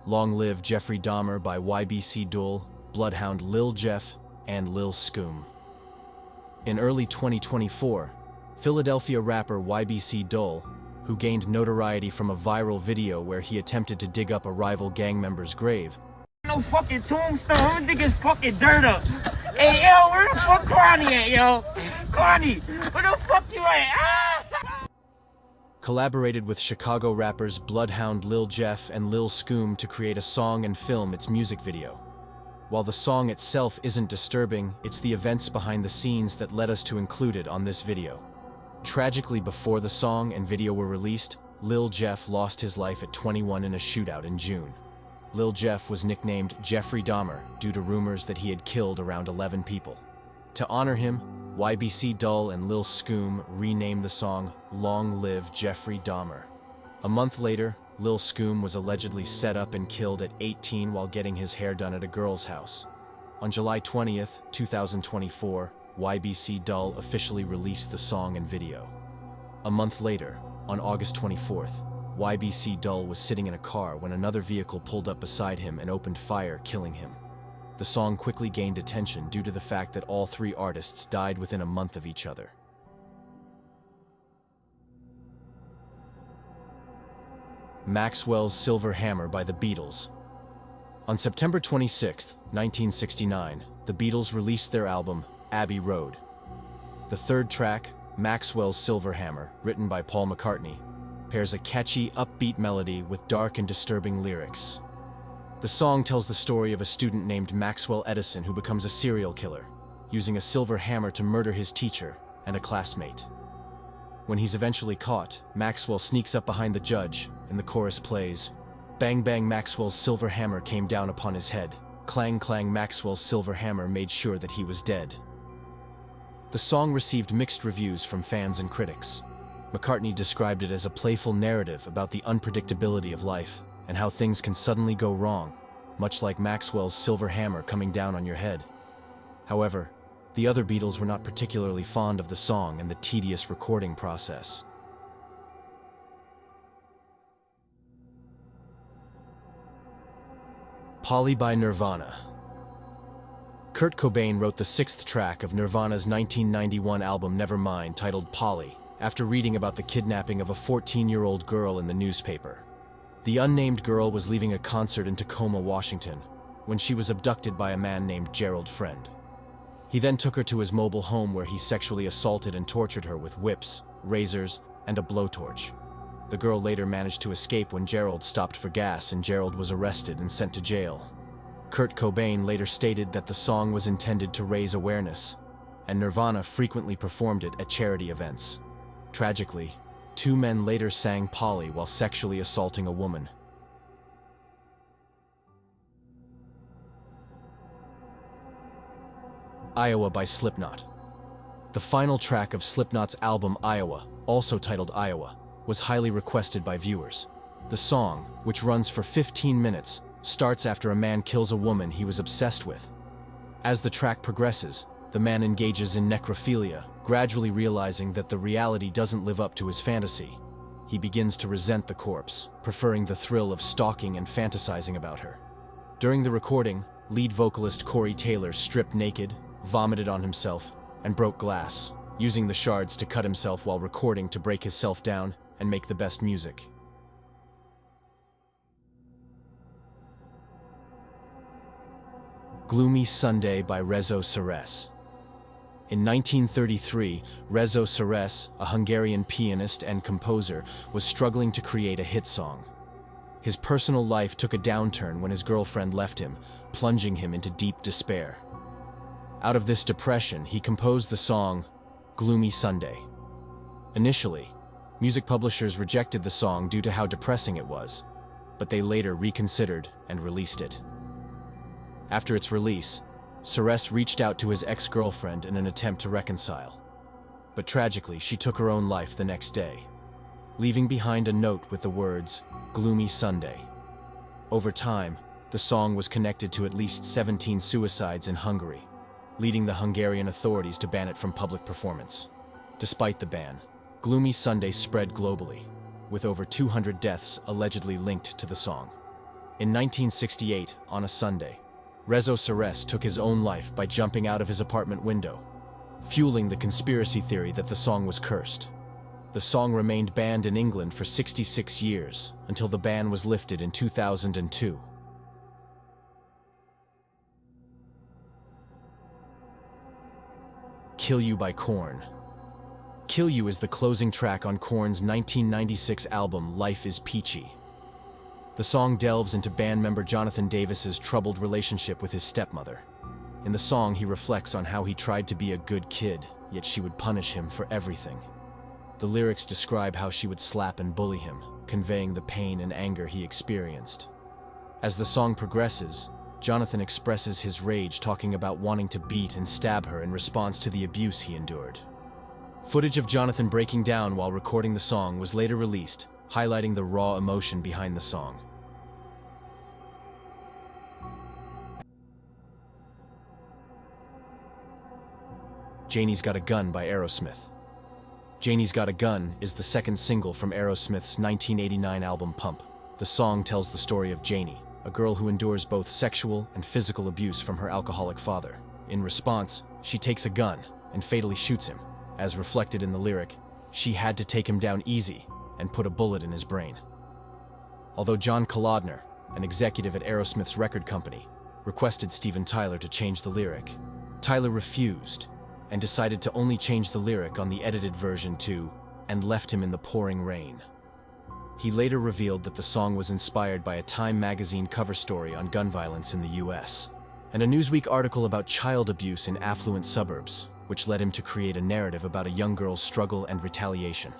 Long Live Jeffrey Dahmer by YBC Duel, Bloodhound Lil Jeff, and Lil Scoom. In early 2024, Philadelphia rapper YBC Duel, who gained notoriety from a viral video where he attempted to dig up a rival gang member's grave, no fucking tombstone, I'm gonna dig his fucking dirt up. Hey yo, where the fuck Carney at, yo? Carney, where the fuck you at? Ah! collaborated with Chicago rappers Bloodhound Lil Jeff and Lil Scoom to create a song and film its music video. While the song itself isn't disturbing, it's the events behind the scenes that led us to include it on this video. Tragically, before the song and video were released, Lil Jeff lost his life at 21 in a shootout in June. Lil Jeff was nicknamed Jeffrey Dahmer due to rumors that he had killed around 11 people. To honor him, YBC Duel and Lil Scoom renamed the song Long Live Jeffrey Dahmer. A month later, Lil Scoom was allegedly set up and killed at 18 while getting his hair done at a girl's house. On July 20th, 2024, YBC Duel officially released the song and video. A month later, on August 24th, YBC Duel was sitting in a car when another vehicle pulled up beside him and opened fire, killing him. The song quickly gained attention due to the fact that all three artists died within a month of each other. Maxwell's Silver Hammer by the Beatles. On September 26, 1969, the Beatles released their album, Abbey Road. The third track, Maxwell's Silver Hammer, written by Paul McCartney, pairs a catchy, upbeat melody with dark and disturbing lyrics. The song tells the story of a student named Maxwell Edison who becomes a serial killer, using a silver hammer to murder his teacher and a classmate. When he's eventually caught, Maxwell sneaks up behind the judge, and the chorus plays, "Bang bang Maxwell's silver hammer came down upon his head. Clang clang Maxwell's silver hammer made sure that he was dead." The song received mixed reviews from fans and critics. McCartney described it as a playful narrative about the unpredictability of life and how things can suddenly go wrong, much like Maxwell's silver hammer coming down on your head. However, the other Beatles were not particularly fond of the song and the tedious recording process. Polly by Nirvana. Kurt Cobain wrote the sixth track of Nirvana's 1991 album Nevermind, titled Polly, after reading about the kidnapping of a 14-year-old girl in the newspaper. The unnamed girl was leaving a concert in Tacoma, Washington, when she was abducted by a man named Gerald Friend. He then took her to his mobile home where he sexually assaulted and tortured her with whips, razors, and a blowtorch. The girl later managed to escape when Gerald stopped for gas, and Gerald was arrested and sent to jail. Kurt Cobain later stated that the song was intended to raise awareness, and Nirvana frequently performed it at charity events. Tragically, two men later sang Polly while sexually assaulting a woman. Iowa by Slipknot. The final track of Slipknot's album Iowa, also titled Iowa, was highly requested by viewers. The song, which runs for 15 minutes, starts after a man kills a woman he was obsessed with. As the track progresses, the man engages in necrophilia, gradually realizing that the reality doesn't live up to his fantasy. He begins to resent the corpse, preferring the thrill of stalking and fantasizing about her. During the recording, lead vocalist Corey Taylor stripped naked, vomited on himself, and broke glass, using the shards to cut himself while recording to break himself down and make the best music. Gloomy Sunday by Rezo Seress. In 1933, Rezo Seress, a Hungarian pianist and composer, was struggling to create a hit song. His personal life took a downturn when his girlfriend left him, plunging him into deep despair. Out of this depression, he composed the song Gloomy Sunday. Initially, music publishers rejected the song due to how depressing it was, but they later reconsidered and released it. After its release, Seress reached out to his ex-girlfriend in an attempt to reconcile. But tragically, she took her own life the next day, leaving behind a note with the words, "Gloomy Sunday." Over time, the song was connected to at least 17 suicides in Hungary, leading the Hungarian authorities to ban it from public performance. Despite the ban, Gloomy Sunday spread globally, with over 200 deaths allegedly linked to the song. In 1968, on a Sunday, Seress took his own life by jumping out of his apartment window, fueling the conspiracy theory that the song was cursed. The song remained banned in England for 66 years, until the ban was lifted in 2002. Kill You by Korn. Kill You is the closing track on Korn's 1996 album Life is Peachy. The song delves into band member Jonathan Davis's troubled relationship with his stepmother. In the song, he reflects on how he tried to be a good kid, yet she would punish him for everything. The lyrics describe how she would slap and bully him, conveying the pain and anger he experienced. As the song progresses, Jonathan expresses his rage, talking about wanting to beat and stab her in response to the abuse he endured. Footage of Jonathan breaking down while recording the song was later released, highlighting the raw emotion behind the song. Janie's Got a Gun by Aerosmith. Janie's Got a Gun is the second single from Aerosmith's 1989 album Pump. The song tells the story of Janie, a girl who endures both sexual and physical abuse from her alcoholic father. In response, she takes a gun and fatally shoots him. As reflected in the lyric, she had to take him down easy and put a bullet in his brain. Although John Kolodner, an executive at Aerosmith's record company, requested Steven Tyler to change the lyric, Tyler refused and decided to only change the lyric on the edited version to "and left him in the pouring rain." He later revealed that the song was inspired by a Time magazine cover story on gun violence in the US, and a Newsweek article about child abuse in affluent suburbs, which led him to create a narrative about a young girl's struggle and retaliation.